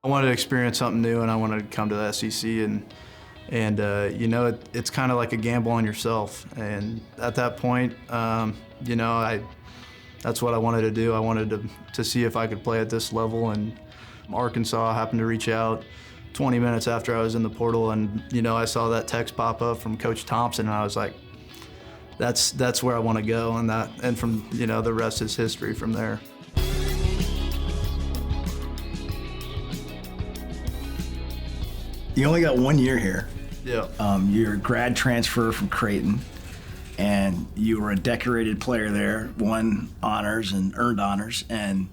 I wanted to experience something new, and I wanted to come to the SEC, and it's kind of like a gamble on yourself. And at that point, that's what I wanted to do. I wanted to see if I could play at this level, and Arkansas happened to reach out 20 minutes after I was in the portal, and I saw that text pop up from Coach Thompson, and I was like, that's where I want to go, and from the rest is history from there. You only got 1 year here. Yeah. You're a grad transfer from Creighton, and you were a decorated player there, won honors and earned honors, and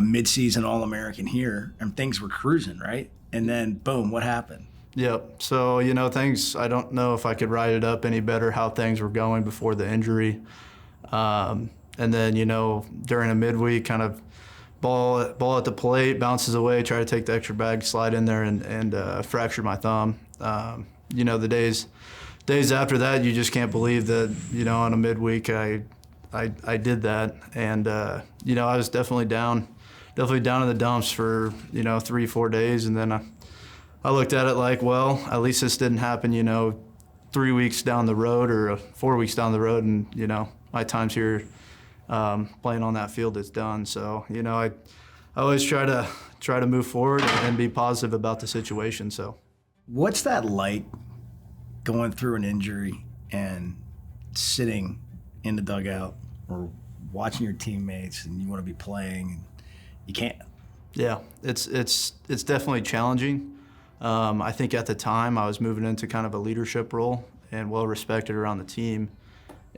mid-season All-American here, and things were cruising, right? And then, boom, what happened? Yep. So, things, I don't know if I could write it up any better how things were going before the injury. And then, during a midweek, kind of ball at the plate, bounces away, try to take the extra bag, slide in there, and fracture my thumb. The days after that, you just can't believe that, on a midweek I did that. And, I was definitely down in the dumps for, 3-4 days. And then I looked at it like, well, at least this didn't happen, 3 weeks down the road or 4 weeks down the road. And, my time's here playing on that field is done. So, I always try to move forward and be positive about the situation. So, what's that like going through an injury and sitting in the dugout or watching your teammates and you want to be playing and you can't? Yeah, it's definitely challenging. I think at the time I was moving into kind of a leadership role and well respected around the team,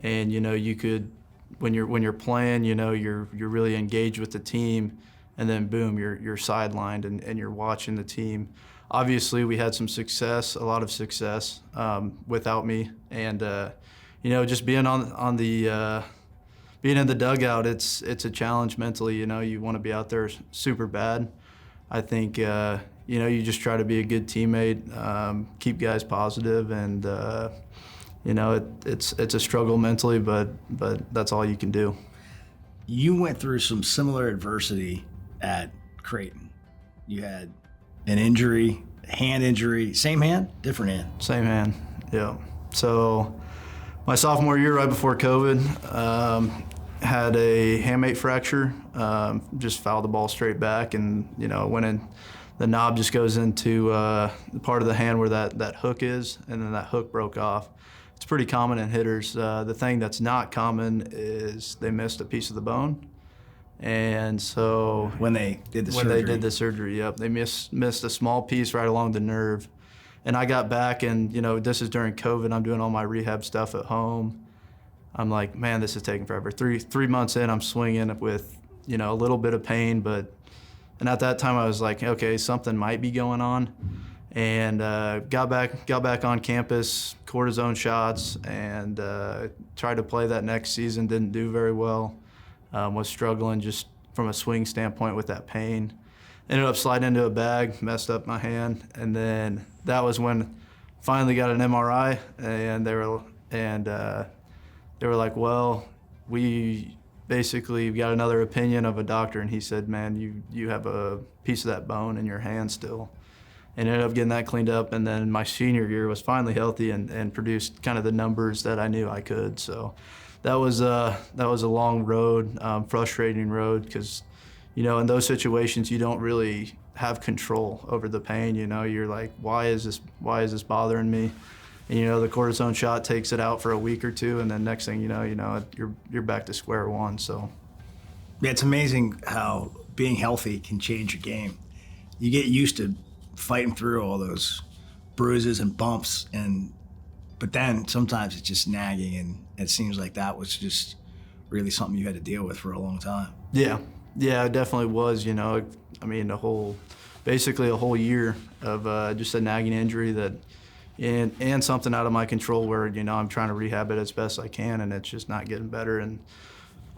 and you could. When you're playing, you're really engaged with the team, and then boom, you're sidelined and you're watching the team. Obviously, we had some success, a lot of success without me, and just being on the being in the dugout, it's a challenge mentally. You want to be out there super bad. I think you just try to be a good teammate, keep guys positive, and. It's a struggle mentally, but that's all you can do. You went through some similar adversity at Creighton. You had an injury, hand injury, same hand, different hand? Same hand, yeah. So my sophomore year, right before COVID, had a hamate fracture, just fouled the ball straight back, and went in. The knob just goes into the part of the hand where that hook is, and then that hook broke off. It's pretty common in hitters. The thing that's not common is they missed a piece of the bone. And so when they did the surgery, yep, they missed a small piece right along the nerve. And I got back, and this is during COVID. I'm doing all my rehab stuff at home. I'm like, man, this is taking forever. Three months in, I'm swinging with a little bit of pain, and at that time I was like, okay, something might be going on. And got back on campus, cortisone shots, and tried to play that next season. Didn't do very well. Was struggling just from a swing standpoint with that pain. Ended up sliding into a bag, messed up my hand, and then that was when finally got an MRI, and they were like, well, we basically got another opinion of a doctor, and he said, man, you have a piece of that bone in your hand still. And ended up getting that cleaned up, and then my senior year was finally healthy and produced kind of the numbers that I knew I could. So that was a long road, frustrating road, because in those situations you don't really have control over the pain. You're like, why is this bothering me? And the cortisone shot takes it out for a week or two, and then next thing you're back to square one. So yeah, it's amazing how being healthy can change your game. You get used to fighting through all those bruises and bumps, but then sometimes it's just nagging, and it seems like that was just really something you had to deal with for a long time. Yeah, it definitely was. Basically a whole year of just a nagging injury and something out of my control where I'm trying to rehab it as best I can, and it's just not getting better. And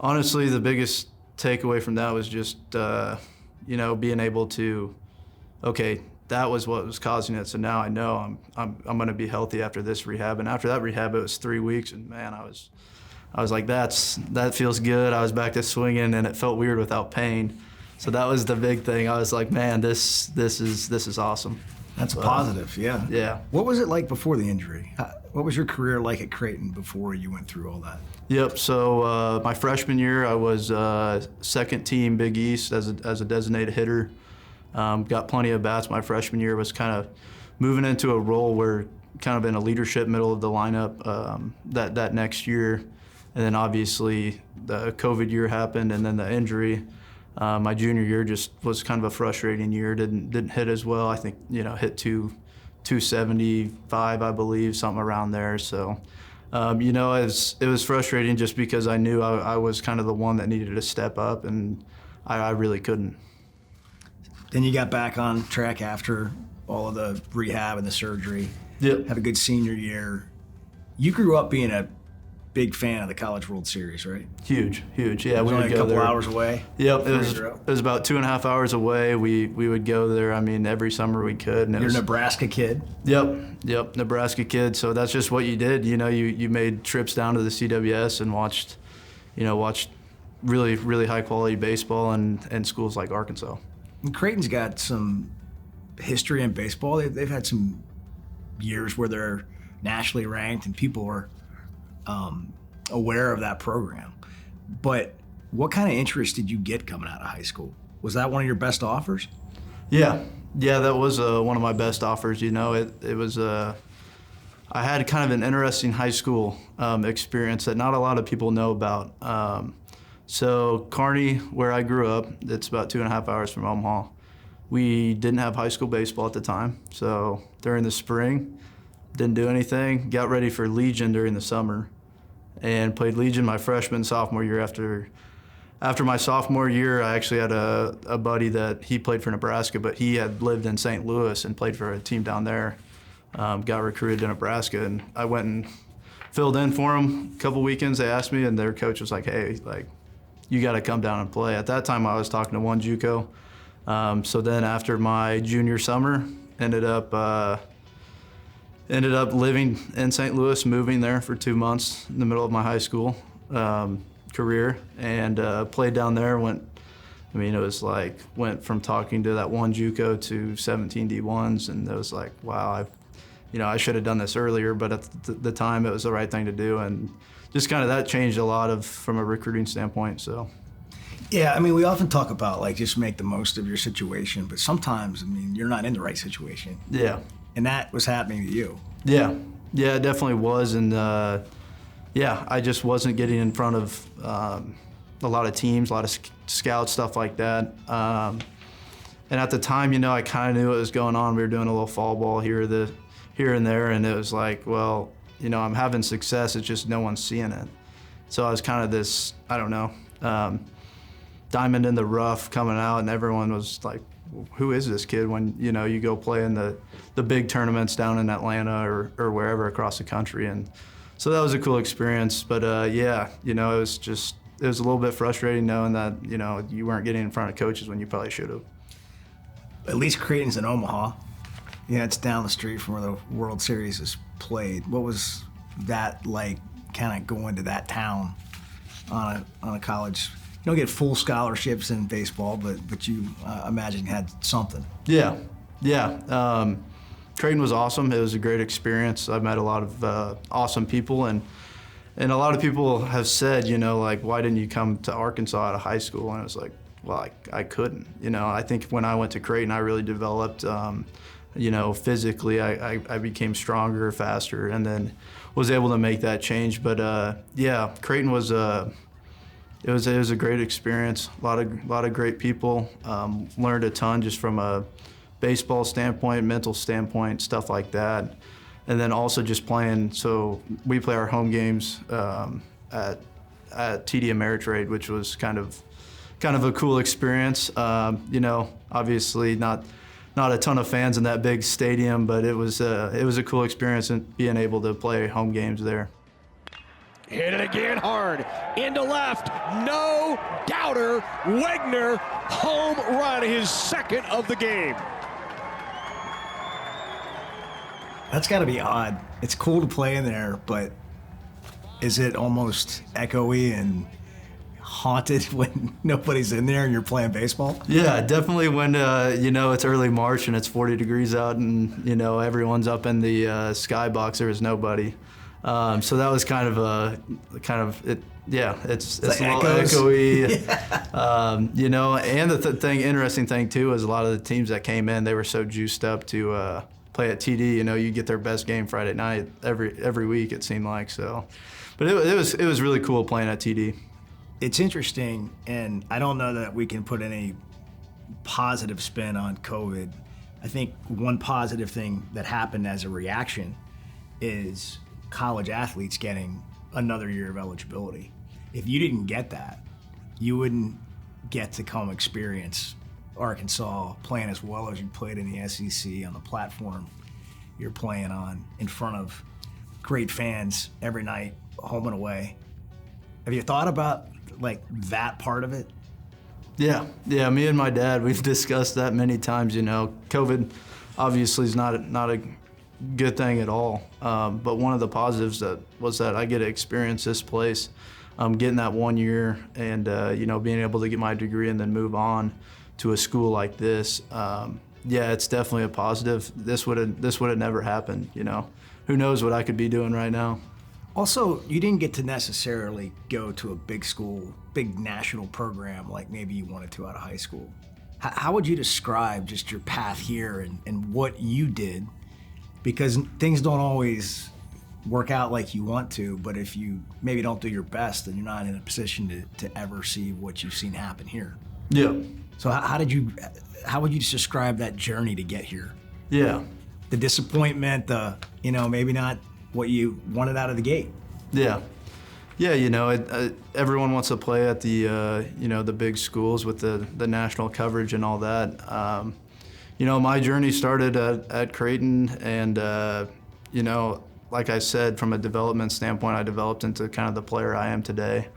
honestly, the biggest takeaway from that was just being able to, okay, that was what was causing it. So now I know I'm going to be healthy after this rehab. And after that rehab, it was 3 weeks, and man, I was like, that feels good. I was back to swinging, and it felt weird without pain. So that was the big thing. I was like, man, this is awesome. That's positive, yeah. Yeah. What was it like before the injury? What was your career like at Creighton before you went through all that? Yep. So my freshman year, I was second team Big East as a designated hitter. Got plenty of bats. My freshman year was kind of moving into a role where kind of in a leadership middle of the lineup that next year. And then obviously the COVID year happened and then the injury. My junior year just was kind of a frustrating year. Didn't hit as well. I think, hit 275, I believe, something around there. So, it was frustrating just because I knew I was kind of the one that needed to step up, and I really couldn't. Then you got back on track after all of the rehab and the surgery. Yep. Had a good senior year. You grew up being a big fan of the College World Series, right? Huge. Yeah, It was we only would a go couple there. hours away. Yep, it was about 2.5 hours away. We would go there. I mean, every summer we could. And You're a Nebraska kid. Yep, Nebraska kid. So that's just what you did. You made trips down to the CWS and watched really, really high quality baseball in schools like Arkansas. And Creighton's got some history in baseball. They've had some years where they're nationally ranked and people are aware of that program. But what kind of interest did you get coming out of high school? Was that one of your best offers? Yeah, that was one of my best offers. It was I had kind of an interesting high school experience that not a lot of people know about. So Kearney, where I grew up, it's about 2.5 hours from Omaha. We didn't have high school baseball at the time. So during the spring, didn't do anything. Got ready for Legion during the summer, and played Legion my freshman, sophomore year. After my sophomore year, I actually had a buddy that he played for Nebraska, but he had lived in St. Louis and played for a team down there. Got recruited to Nebraska, and I went and filled in for him. A couple weekends they asked me, and their coach was like, hey, you got to come down and play. At that time, I was talking to one JUCO. So then after my junior summer, ended up living in St. Louis, moving there for 2 months in the middle of my high school career, and played down there. Went from talking to that one JUCO to 17 D1s, and it was like, wow, I should have done this earlier, but at the time it was the right thing to do, and just kind of that changed a lot from a recruiting standpoint. So. Yeah, we often talk about just make the most of your situation, but sometimes, you're not in the right situation. Yeah. And that was happening to you. Yeah, it definitely was, and I just wasn't getting in front of a lot of teams, a lot of scouts, stuff like that. And at the time, I kind of knew what was going on. We were doing a little fall ball here and there, and it was like, well, I'm having success. It's just no one's seeing it. So I was kind of this, I don't know, diamond in the rough coming out, and everyone was like, who is this kid? When you go play in the big tournaments down in Atlanta or wherever across the country. And so that was a cool experience. But it was a little bit frustrating knowing that you weren't getting in front of coaches when you probably should have. At least Creighton's in Omaha. Yeah, it's down the street from where the World Series is played. What was that like, kind of going to that town on a college? You don't get full scholarships in baseball, but you imagine had something. Yeah. Creighton was awesome. It was a great experience. I met a lot of awesome people, and a lot of people have said, why didn't you come to Arkansas out of high school? And I was like, well, I couldn't. I think when I went to Creighton, I really developed, physically. I became stronger, faster, and then was able to make that change. But Creighton was It was a great experience. A lot of great people. Learned a ton just from a baseball standpoint, mental standpoint, stuff like that. And then also just playing. So we play our home games at TD Ameritrade, which was kind of a cool experience. Obviously not a ton of fans in that big stadium, but it was a cool experience and being able to play home games there. Hit it again hard, into left, no doubter, Wegner, home run, his second of the game. That's got to be odd. It's cool to play in there, but is it almost echoey and haunted when nobody's in there and you're playing baseball? Yeah, definitely when, it's early March and it's 40 degrees out and, everyone's up in the skybox, there was nobody. So that was kind of it's a little echoey. Yeah. And the interesting thing too is a lot of the teams that came in, they were so juiced up to play at TD. You get their best game Friday night every week, it seemed like. So, but it was really cool playing at TD. It's interesting, and I don't know that we can put any positive spin on COVID. I think one positive thing that happened as a reaction is college athletes getting another year of eligibility. If you didn't get that, you wouldn't get to come experience Arkansas playing as well as you played in the SEC on the platform you're playing on in front of great fans every night, home and away. Have you thought about that part of it? Yeah. Me and my dad, we've discussed that many times. COVID obviously is not a good thing at all. But one of the positives was that I get to experience this place, getting that 1 year, and being able to get my degree and then move on to a school like this. It's definitely a positive. This would have never happened. Who knows what I could be doing right now. Also, you didn't get to necessarily go to a big school, big national program like maybe you wanted to out of high school. How would you describe just your path here and what you did? Because things don't always work out like you want to, but if you maybe don't do your best, then you're not in a position to ever see what you've seen happen here. Yeah. So how would you just describe that journey to get here? Yeah. The disappointment, maybe not what you wanted out of the gate. Yeah. Everyone wants to play at the big schools with the national coverage and all that. My journey started at Creighton, and like I said, from a development standpoint, I developed into kind of the player I am today.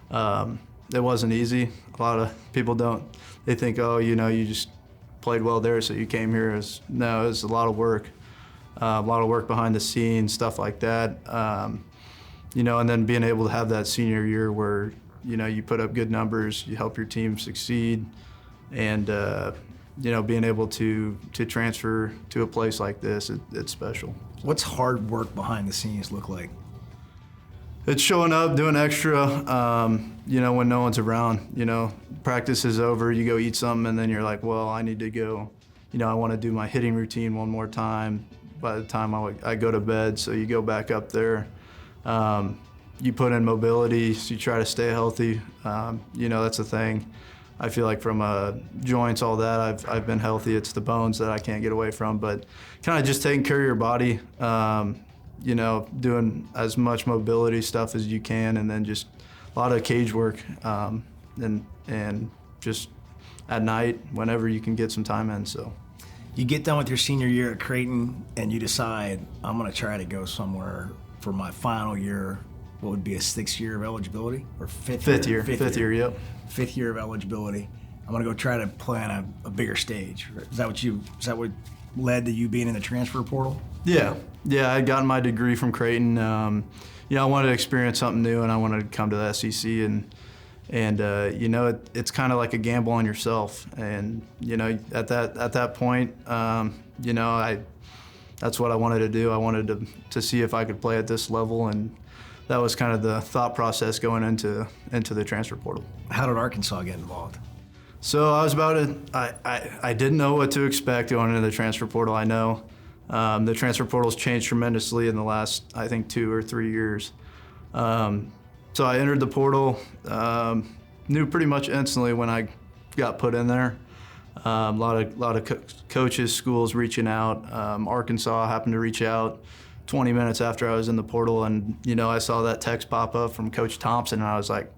It wasn't easy. A lot of people they think, you just played well there, so you came here. It was a lot of work. A lot of work behind the scenes, stuff like that. And then being able to have that senior year where, you put up good numbers, you help your team succeed, and, being able to transfer to a place like this, it's special. What's hard work behind the scenes look like? It's showing up, doing extra, when no one's around. Practice is over, you go eat something, and then you're like, well, I need to go, I want to do my hitting routine one more time. By the time I go to bed, so you go back up there. You put in mobility, so you try to stay healthy. That's the thing. I feel like from joints, all that, I've been healthy. It's the bones that I can't get away from, but kind of just taking care of your body, doing as much mobility stuff as you can, and then just a lot of cage work, and just at night, whenever you can get some time in, so. You get done with your senior year at Creighton and you decide, I'm going to try to go somewhere for my final year. What would be a 6th year of eligibility? Or fifth year? Fifth year, yep. 5th year of eligibility. I'm going to go try to play on a bigger stage. Is that what led to you being in the transfer portal? Yeah. I had gotten my degree from Creighton. I wanted to experience something new, and I wanted to come to the SEC, and it's kind of like a gamble on yourself. And, at that point, that's what I wanted to do. I wanted to see if I could play at this level, and that was kind of the thought process going into the transfer portal. How did Arkansas get involved? So I didn't know what to expect going into the transfer portal. I know the transfer portal's changed tremendously in the last, I think, 2 or 3 years. So I entered the portal, knew pretty much instantly when I got put in there. A lot of coaches, schools reaching out. Arkansas happened to reach out 20 minutes after I was in the portal, and I saw that text pop up from Coach Thompson, and I was like,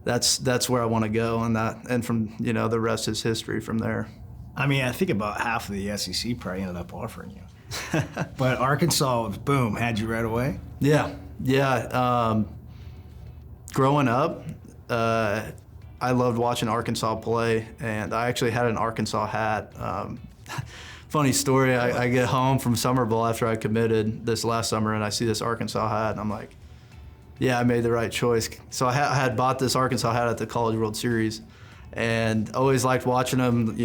that's where I want to go, and from the rest is history from there. I mean, I think about half of the SEC probably ended up offering you, but Arkansas, boom, had you right away. Yeah. Growing up, I loved watching Arkansas play, and I actually had an Arkansas hat. Funny story, I get home from summer ball after I committed this last summer, and I see this Arkansas hat, and I'm like, Yeah, I made the right choice. So I had bought this Arkansas hat at the College World Series, and always liked watching them,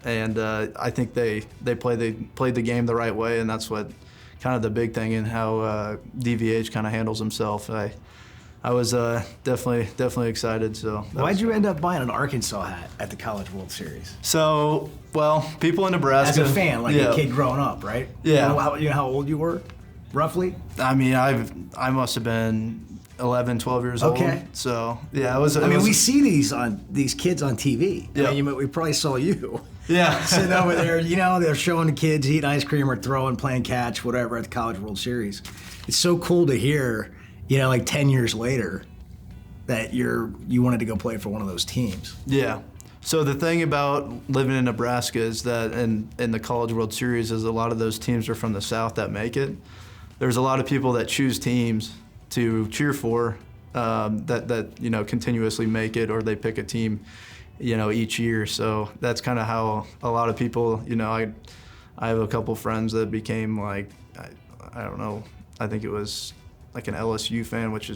and I think they played the game the right way, and that's what kind of the big thing in how DVH kind of handles himself. I was definitely excited. So why'd you end up buying an Arkansas hat at the College World Series? So, well, people in Nebraska. As a fan, like a kid growing up, right? Yeah. You know how old you were, roughly? I mean, I must have been 11, 12 years old. Okay. So yeah, we see these kids on TV. Yeah. We probably saw you. Yeah. Sitting over there, they're showing the kids eating ice cream or throwing, playing catch, whatever at the College World Series. It's so cool to hear, like 10 years later, that you wanted to go play for one of those teams. Yeah. So the thing about living in Nebraska is that in the College World Series is a lot of those teams are from the South that make it. There's a lot of people that choose teams to cheer for that continuously make it, or they pick a team each year. So that's kind of how a lot of people, I have a couple friends that became like, I don't know, I think it was like an LSU fan, which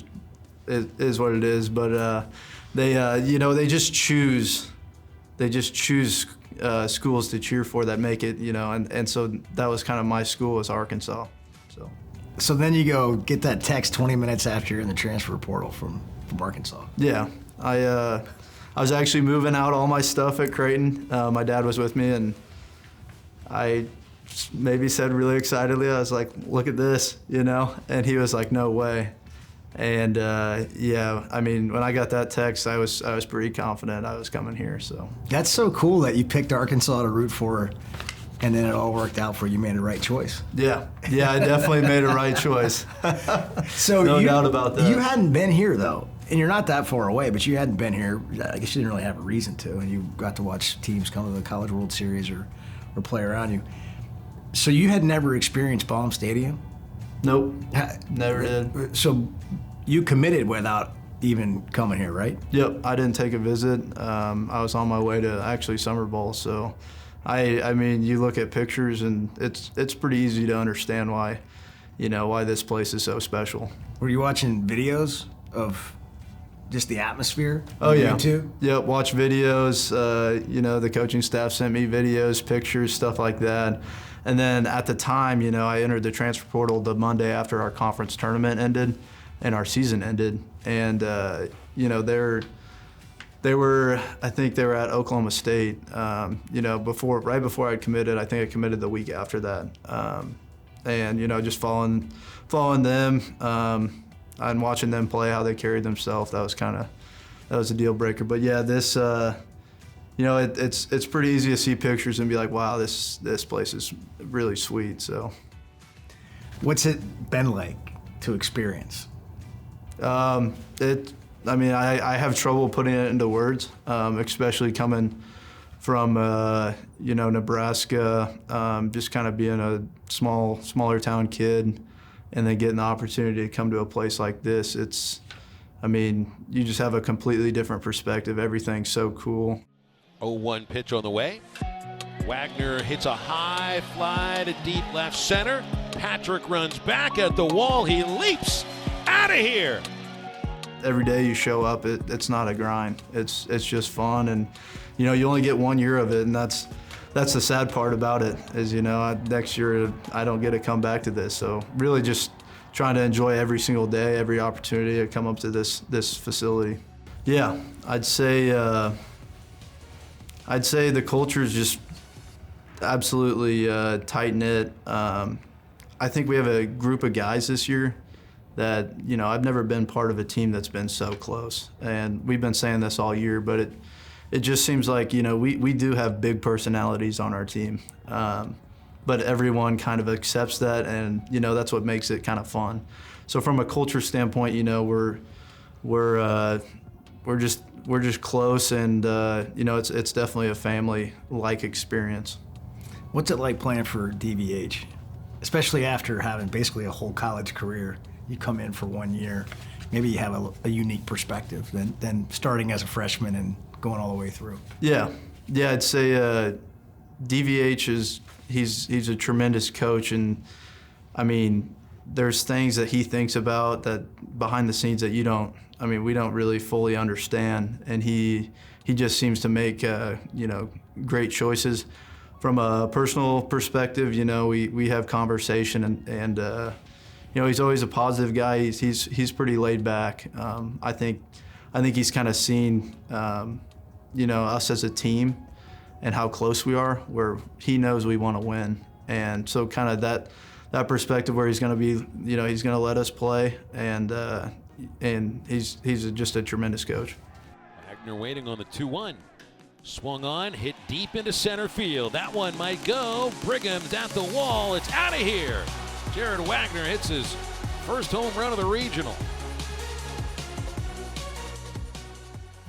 is what it is, but they just choose schools to cheer for that make it, and so that was kind of my school, was Arkansas. So then you go get that text 20 minutes after you're in the transfer portal from Arkansas. Yeah, I was actually moving out all my stuff at Creighton. My dad was with me, and I maybe said really excitedly, I was like, "Look at this," and he was like, "No way." And I mean, when I got that text, I was pretty confident I was coming here. So that's so cool that you picked Arkansas to root for, and then it all worked out for you. You made the right choice. Yeah, I definitely made a right choice. So no doubt about that. You hadn't been here though, and you're not that far away, but you hadn't been here. I guess you didn't really have a reason to, and you got to watch teams come to the College World Series or play around you. So you had never experienced Baum Stadium? Nope, never did. So you committed without even coming here, right? Yep, I didn't take a visit. I was on my way to actually Summer Bowl, so I mean, you look at pictures and it's pretty easy to understand why this place is so special. Were you watching videos of just the atmosphere? Oh yeah. YouTube? Yep, watch videos. The coaching staff sent me videos, pictures, stuff like that. And then at the time, I entered the transfer portal the Monday after our conference tournament ended and our season ended. And they were at Oklahoma State. Right before I committed. I think I committed the week after that. And just following them and watching them play, how they carried themselves. That was a deal breaker. But yeah, this it's pretty easy to see pictures and be like, wow, this place is really sweet. So, what's it been like to experience? I have trouble putting it into words, especially coming from Nebraska, just kind of being a smaller town kid, and then getting the opportunity to come to a place like this. You just have a completely different perspective. Everything's so cool. 0-1 pitch on the way. Wegner hits a high fly to deep left center. Patrick runs back at the wall. He leaps out of here. Every day you show up, it's not a grind. It's just fun, and you only get 1 year of it, and that's the sad part about it. Is next year I don't get to come back to this. So really just trying to enjoy every single day, every opportunity to come up to this facility. Yeah, I'd say the culture is just absolutely tight-knit. I think we have a group of guys this year that, I've never been part of a team that's been so close. And we've been saying this all year, but it just seems like, we do have big personalities on our team. But everyone kind of accepts that, and, that's what makes it kind of fun. So from a culture standpoint, we're just close, and it's definitely a family-like experience. What's it like playing for DVH, especially after having basically a whole college career? You come in for 1 year, maybe you have a unique perspective than starting as a freshman and going all the way through. Yeah, I'd say DVH he's a tremendous coach, and there's things that he thinks about that behind the scenes that we don't really fully understand, and he just seems to make great choices. From a personal perspective, we have conversation, and he's always a positive guy. He's pretty laid back. I think he's kind of seen us as a team and how close we are, where he knows we want to win, and so kind of that perspective where he's going to be, he's going to let us play, and he's just a tremendous coach. Wegner waiting on the 2-1. Swung on, hit deep into center field. That one might go. Brigham's at the wall. It's out of here. Jared Wegner hits his first home run of the regional.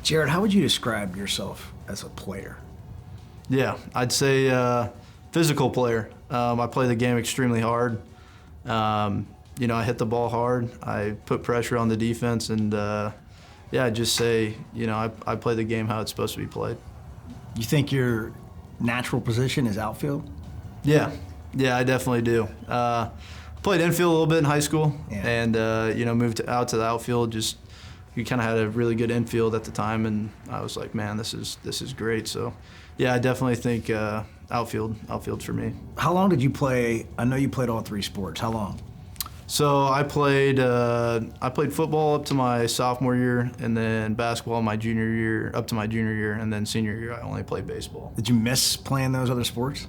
Jared, how would you describe yourself as a player? Yeah, I'd say physical player. I play the game extremely hard. I hit the ball hard. I put pressure on the defense, and I'd just say, I play the game how it's supposed to be played. You think your natural position is outfield? Yeah, I definitely do. Played infield a little bit in high school, and moved out to the outfield. We kind of had a really good infield at the time, and I was like, man, this is great. So, yeah, I definitely think outfield for me. How long did you play? I know you played all three sports. How long? So I played football up to my sophomore year, and then basketball my junior year, up to my junior year, and then senior year I only played baseball. Did you miss playing those other sports?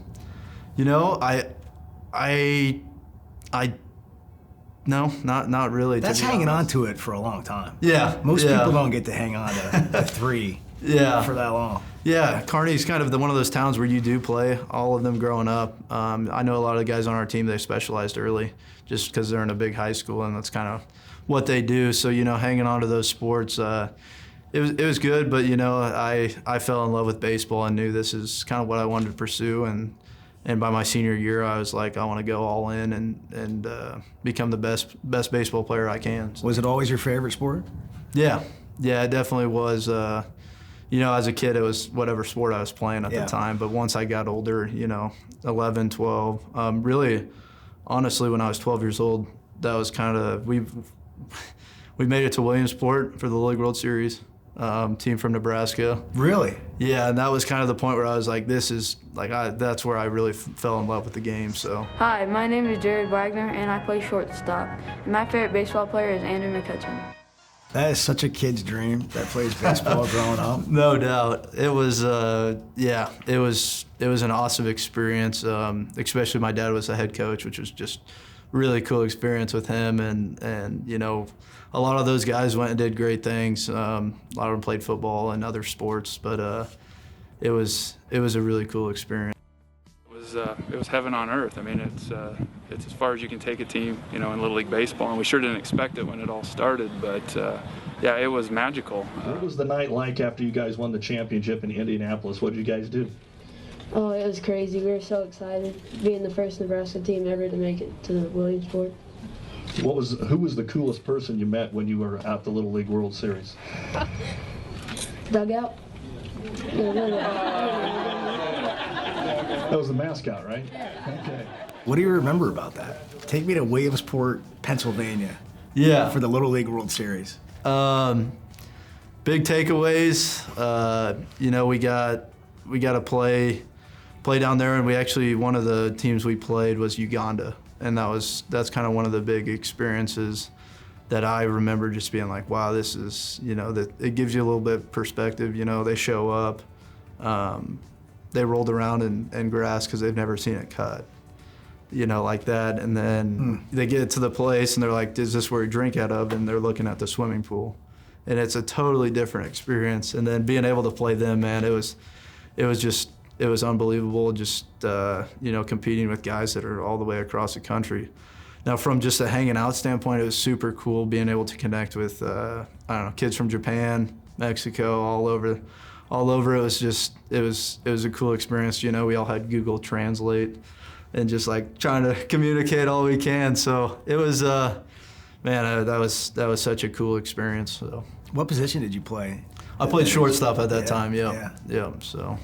No, not really. That's hanging on to it for a long time. Yeah. Most people don't get to hang on to three for that long. Yeah, Kearney's kind of one of those towns where you do play all of them growing up. I know a lot of the guys on our team, they specialized early just because they're in a big high school, and that's kind of what they do. So, hanging on to those sports, it was good, but, I fell in love with baseball and knew this is kind of what I wanted to pursue. And by my senior year, I was like, I want to go all in and become the best baseball player I can. So. Was it always your favorite sport? Yeah, it definitely was. As a kid, it was whatever sport I was playing at the time. But once I got older, 11, 12, really, honestly, when I was 12 years old, that was kind of, we made it to Williamsport for the League World Series, team from Nebraska. Really? Yeah, and that was kind of the point where I was like, that's where I really fell in love with the game. So. Hi, my name is Jared Wegner, and I play shortstop. And my favorite baseball player is Andrew McCutcheon. That is such a kid's dream that plays baseball growing up. No doubt. It was, it was an awesome experience. Especially my dad was the head coach, which was just really cool experience with him. And a lot of those guys went and did great things. A lot of them played football and other sports, but it was a really cool experience. It was heaven on earth. I mean, it's as far as you can take a team, in Little League Baseball, and we sure didn't expect it when it all started. But it was magical. What was the night like after you guys won the championship in Indianapolis? What did you guys do? Oh, it was crazy. We were so excited, being the first Nebraska team ever to make it to the Williamsport. Who was the coolest person you met when you were at the Little League World Series? Dugout. That was the mascot, right? Okay. What do you remember about that? Take me to Williamsport, Pennsylvania. Yeah. For the Little League World Series. Big takeaways. We got to play down there, and we actually, one of the teams we played was Uganda, and that's kind of one of the big experiences that I remember just being like, wow, this is, that it gives you a little bit of perspective. They show up. They rolled around in grass because they've never seen it cut, like that. And then they get to the place and they're like, is this where you drink out of? And they're looking at the swimming pool. And it's a totally different experience. And then being able to play them, man, it was unbelievable just, competing with guys that are all the way across the country. Now, from just a hanging out standpoint, it was super cool being able to connect with, kids from Japan, Mexico, all over. It was a cool experience. We all had Google Translate and just like trying to communicate all we can. So it was, that was such a cool experience. So. What position did you play? I played shortstop at that time. Yeah. So.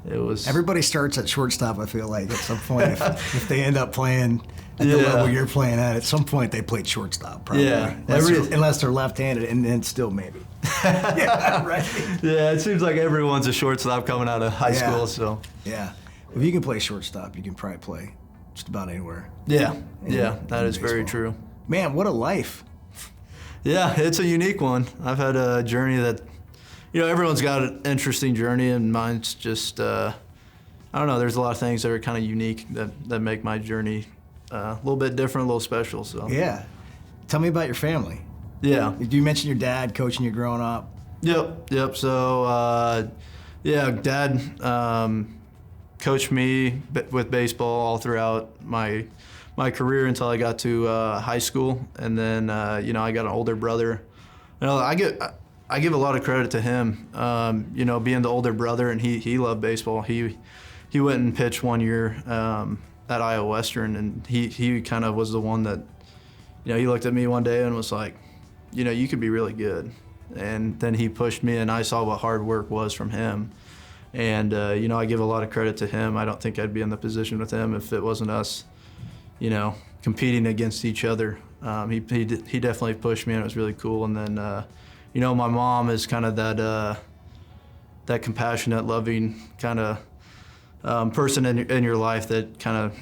it was. Everybody starts at shortstop, I feel like, at some point. if they end up playing at the level you're playing at some point they played shortstop, probably. Yeah. Unless they're left-handed, and then still maybe. Yeah, right. Yeah, it seems like everyone's a shortstop coming out of high school, so. Yeah. If you can play shortstop, you can probably play just about anywhere. Yeah, that is very true. Man, what a life. Yeah, it's a unique one. I've had a journey that, everyone's got an interesting journey, and mine's just, I don't know, there's a lot of things that are kind of unique that make my journey a little bit different, a little special. So. Yeah. Tell me about your family. Yeah. Did you mention your dad coaching you growing up? Yep. So, Dad coached me with baseball all throughout my career until I got to high school, and then I got an older brother. I give a lot of credit to him. Being the older brother, and he loved baseball. He went and pitched one year at Iowa Western, and he kind of was the one that he looked at me one day and was like, you could be really good. And then he pushed me, and I saw what hard work was from him. And I give a lot of credit to him. I don't think I'd be in the position with him if it wasn't us, competing against each other. He definitely pushed me, and it was really cool. And then, my mom is kind of that compassionate, loving kind of person in your life that kind of,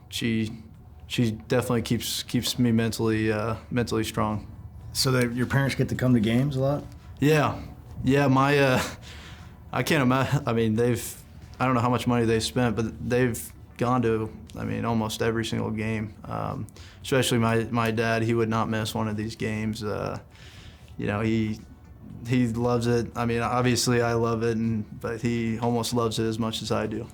she definitely keeps me mentally strong. So that your parents get to come to games a lot? Yeah. My I can't imagine. I mean, I don't know how much money they've spent, but they've gone to, almost every single game. Especially my dad, he would not miss one of these games. He loves it. Obviously I love it, but he almost loves it as much as I do.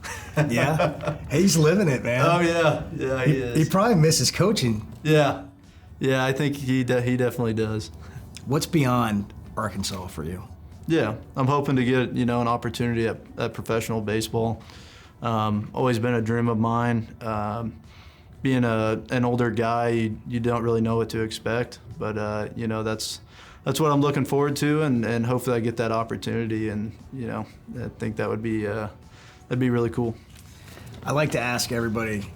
Yeah? He's living it, man. Oh, yeah, he is. He probably misses coaching. Yeah, I think he definitely does. What's beyond Arkansas for you? Yeah, I'm hoping to get, an opportunity at professional baseball. Always been a dream of mine. Being an older guy, you don't really know what to expect, but that's what I'm looking forward to, and hopefully I get that opportunity, and I think that'd be really cool. I like to ask everybody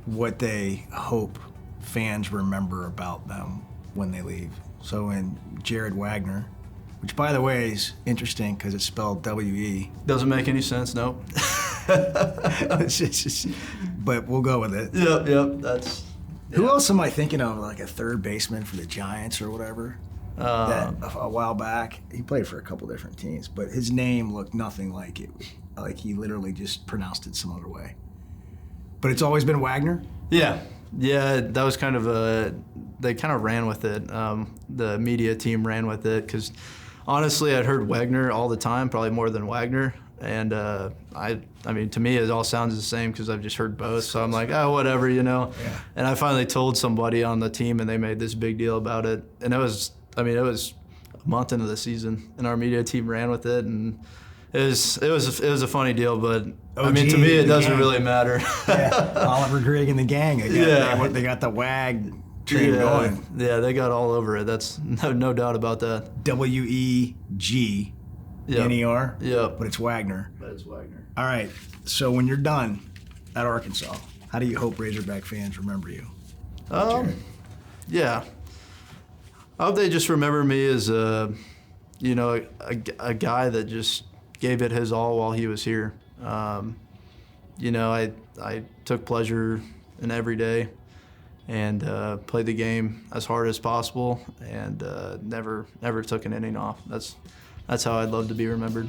what they hope fans remember about them when they leave. So in Jared Wegner, which by the way is interesting because it's spelled W-E. Doesn't make any sense, nope. But we'll go with it. Yep, that's... Who else am I thinking of, like a third baseman for the Giants or whatever? That a while back, he played for a couple different teams, but his name looked nothing like it. Like he literally just pronounced it some other way. But it's always been Wegner? Yeah, that was kind of they kind of ran with it. The media team ran with it because honestly, I'd heard Wegner all the time, probably more than Wegner. And to me, it all sounds the same because I've just heard both. So I'm like, oh, whatever, Yeah. And I finally told somebody on the team, and they made this big deal about it. And it was a month into the season, and our media team ran with it, and it was a funny deal. But to me, it doesn't really matter. Yeah, Oliver Grigg and the gang. They got the WAG train going. Yeah, they got all over it. That's no doubt about that. W-E-G. N-E-R? Yep. But it's Wegner. Wegner. All right. So when you're done at Arkansas, how do you hope Razorback fans remember you? Yeah. I hope they just remember me as a guy that just gave it his all while he was here. I took pleasure in every day and played the game as hard as possible, and never took an inning off. That's how I'd love to be remembered.